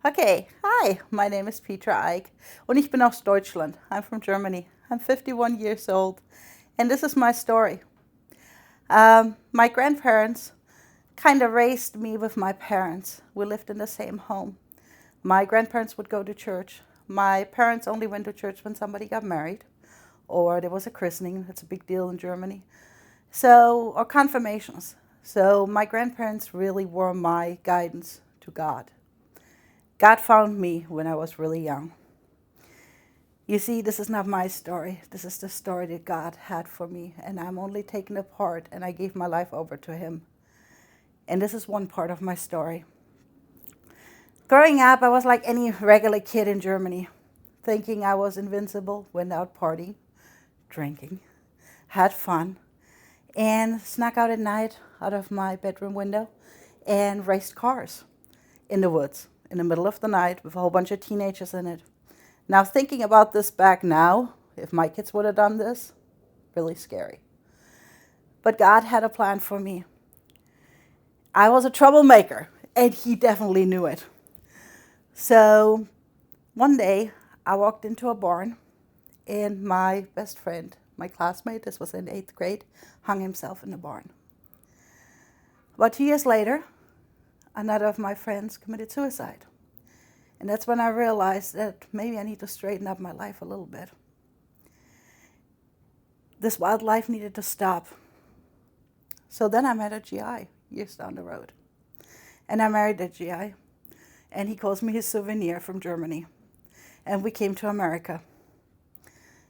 Okay, hi, my name is Petra und ich bin aus Deutschland. I'm from Germany. I'm 51 years old and this is my story. My grandparents kind of raised me with my parents. We lived in the same home. My grandparents would go to church. My parents only went to church when somebody got married or there was a christening. That's a big deal in Germany. Or confirmations. So my grandparents really were my guidance to God. God found me when I was really young. You see, this is not my story. This is the story that God had for me, and I'm only taking a part, and I gave my life over to Him. And this is one part of my story. Growing up, I was like any regular kid in Germany, thinking I was invincible, went out partying, drinking, had fun, and snuck out at night out of my bedroom window and raced cars in the woods in the middle of the night with a whole bunch of teenagers in it. Now, thinking about this back now, if my kids would have done this, really scary. But God had a plan for me. I was a troublemaker, and He definitely knew it. So one day, I walked into a barn, and my best friend, my classmate, this was in 8th grade, hung himself in the barn. About 2 years later, another of my friends committed suicide. And that's when I realized that maybe I need to straighten up my life a little bit. This wild life needed to stop. So then I met a GI years down the road. And I married a GI. And he calls me his souvenir from Germany. And we came to America.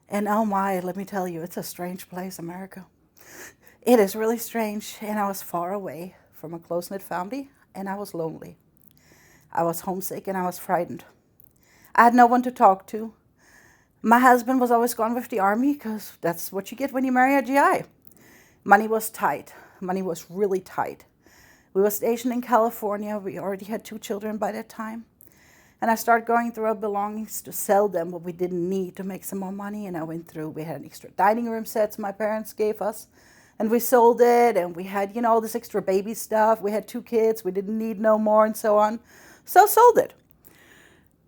And oh my, let me tell you, it's a strange place, America. It is really strange. And I was far away from a close-knit family. And I was lonely. I was homesick and I was frightened. I had no one to talk to. My husband was always gone with the army because that's what you get when you marry a GI. Money was tight. Money was really tight. We were stationed in California. We already had 2 children by that time. And I started going through our belongings to sell them what we didn't need to make some more money. And I went through, we had an extra dining room sets my parents gave us. And we sold it and we had, all this extra baby stuff. We had 2 kids. We didn't need no more and so on. So sold it.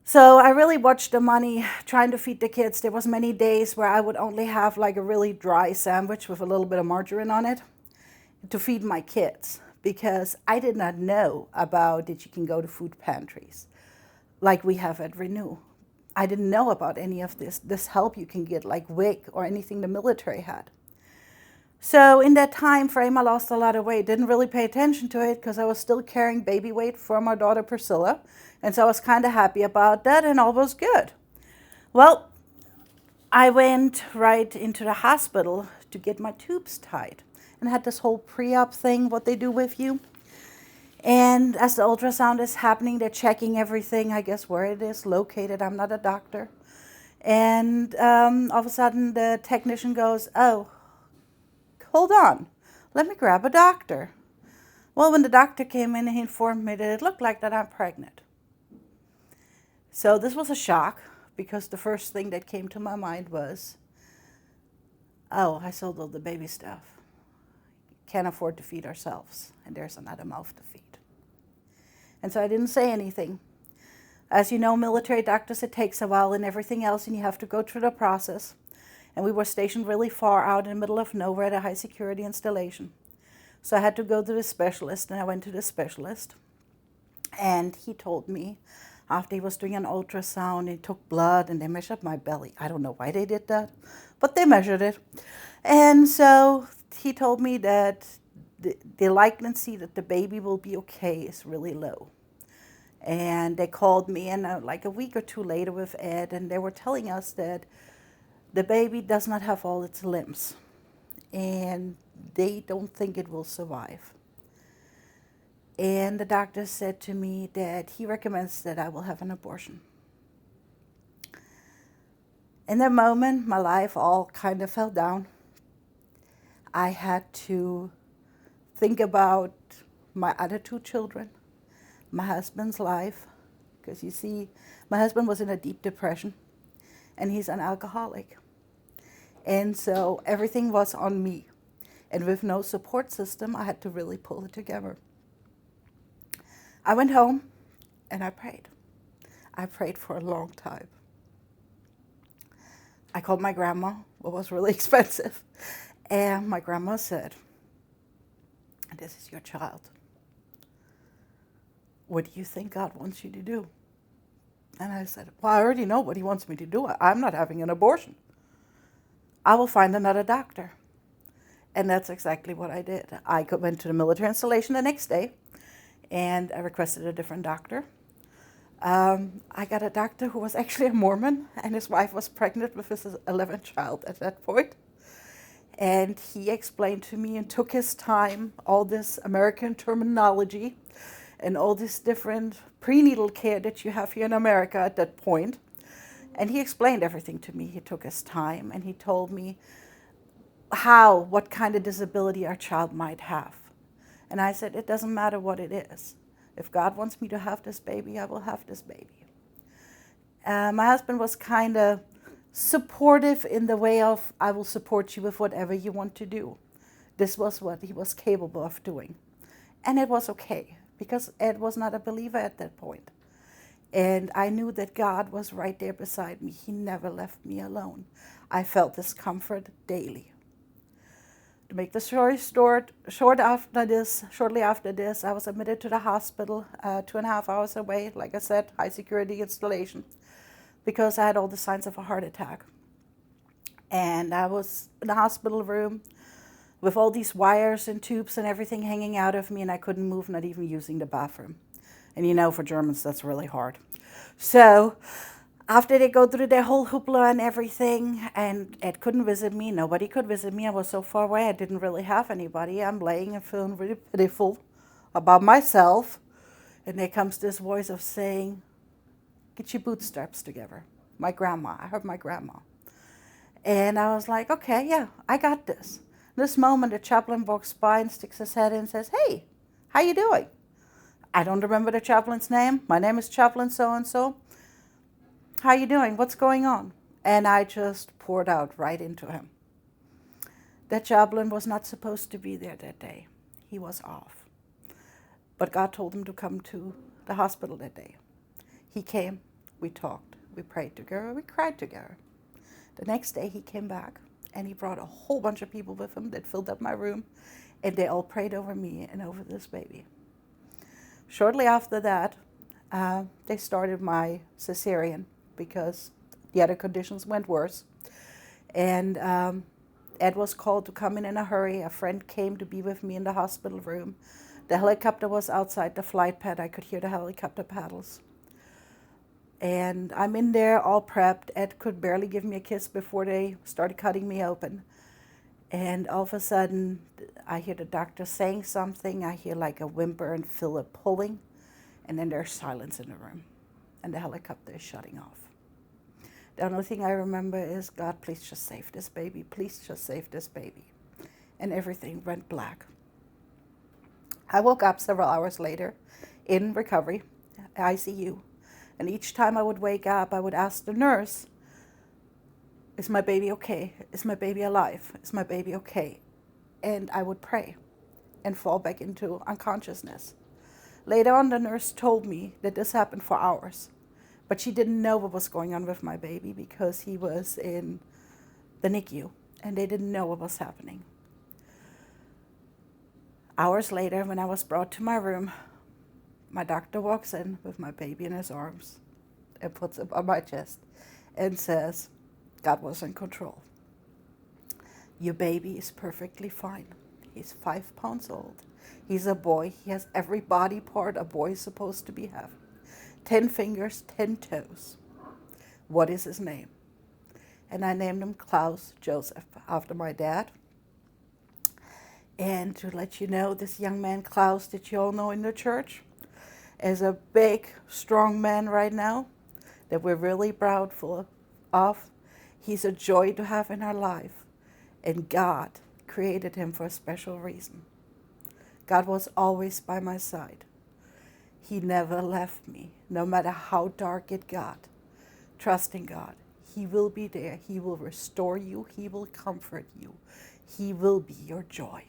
So I really watched the money trying to feed the kids. There was many days where I would only have like a really dry sandwich with a little bit of margarine on it to feed my kids because I did not know about that you can go to food pantries like we have at Renew. I didn't know about any of this help you can get like WIC or anything the military had. So in that time frame, I lost a lot of weight. Didn't really pay attention to it because I was still carrying baby weight for my daughter Priscilla. And so I was kind of happy about that and all was good. Well, I went right into the hospital to get my tubes tied and had this whole pre-op thing, what they do with you. And as the ultrasound is happening, they're checking everything, I guess, where it is located. I'm not a doctor. And all of a sudden, the technician goes, "Oh, hold on, let me grab a doctor." Well, when the doctor came in, he informed me that it looked like that I'm pregnant. So this was a shock because the first thing that came to my mind was, oh, I sold all the baby stuff. Can't afford to feed ourselves, and there's another mouth to feed. And so I didn't say anything. As you know, military doctors, it takes a while and everything else, and you have to go through the process. And we were stationed really far out in the middle of nowhere at a high security installation. So I had to go to the specialist, and I went to the specialist. And he told me, after he was doing an ultrasound, he took blood and they measured my belly. I don't know why they did that, but they measured it. And so he told me that the likelihood that the baby will be okay is really low. And they called me in like a week or 2 later with Ed, and they were telling us that the baby does not have all its limbs, and they don't think it will survive. And the doctor said to me that he recommends that I will have an abortion. In that moment, my life all kind of fell down. I had to think about my other 2 children, my husband's life, because you see, my husband was in a deep depression, and he's an alcoholic. And so everything was on me. And with no support system, I had to really pull it together. I went home and I prayed. I prayed for a long time. I called my grandma, what was really expensive, and my grandma said, "This is your child. What do you think God wants you to do?" And I said, "Well, I already know what he wants me to do. I'm not having an abortion. I will find another doctor." And that's exactly what I did. I went to the military installation the next day, and I requested a different doctor. I got a doctor who was actually a Mormon, and his wife was pregnant with his 11th child at that point. And he explained to me and took his time all this American terminology and all this different prenatal care that you have here in America at that point. And he explained everything to me. He took his time, and he told me what kind of disability our child might have. And I said, it doesn't matter what it is. If God wants me to have this baby, I will have this baby. My husband was kind of supportive in the way of, I will support you with whatever you want to do. This was what he was capable of doing. And it was okay, because Ed was not a believer at that point. And I knew that God was right there beside me. He never left me alone. I felt this comfort daily. To make the story shortly after this, I was admitted to the hospital 2.5 hours away, like I said, high security installation, because I had all the signs of a heart attack. And I was in the hospital room with all these wires and tubes and everything hanging out of me, and I couldn't move, not even using the bathroom. And you know, for Germans, that's really hard. So after they go through their whole hoopla and everything, and Ed couldn't visit me, nobody could visit me, I was so far away, I didn't really have anybody. I'm laying and feeling really pitiful about myself. And there comes this voice of saying, "Get your bootstraps together." My grandma, I heard my grandma. And I was like, okay, yeah, I got this. This moment, the chaplain walks by and sticks his head in and says, "Hey, how you doing?" I don't remember the chaplain's name. My name is Chaplain so-and-so. "How you doing? What's going on?" And I just poured out right into him. That chaplain was not supposed to be there that day. He was off. But God told him to come to the hospital that day. He came, we talked, we prayed together, we cried together. The next day he came back, and he brought a whole bunch of people with him that filled up my room, and they all prayed over me and over this baby. Shortly after that, they started my cesarean because the other conditions went worse. And Ed was called to come in a hurry. A friend came to be with me in the hospital room. The helicopter was outside the flight pad. I could hear the helicopter paddles. And I'm in there all prepped. Ed could barely give me a kiss before they started cutting me open. And all of a sudden, I hear the doctor saying something. I hear like a whimper and feel a pulling. And then there's silence in the room. And the helicopter is shutting off. The only thing I remember is, "God, please just save this baby. Please just save this baby." And everything went black. I woke up several hours later in recovery, ICU. And each time I would wake up, I would ask the nurse, "Is my baby okay? Is my baby alive? Is my baby okay?" And I would pray and fall back into unconsciousness. Later on, the nurse told me that this happened for hours, but she didn't know what was going on with my baby because he was in the NICU, and they didn't know what was happening. Hours later, when I was brought to my room, my doctor walks in with my baby in his arms and puts him on my chest and says, "God was in control. Your baby is perfectly fine. He's 5 pounds old. He's a boy. He has every body part a boy is supposed to be having. 10 fingers, 10 toes. What is his name?" And I named him Klaus Joseph, after my dad. And to let you know, this young man, Klaus, that you all know in the church, is a big, strong man right now that we're really proud of. He's a joy to have in our life. And God created him for a special reason. God was always by my side. He never left me, no matter how dark it got. Trust in God. He will be there. He will restore you. He will comfort you. He will be your joy.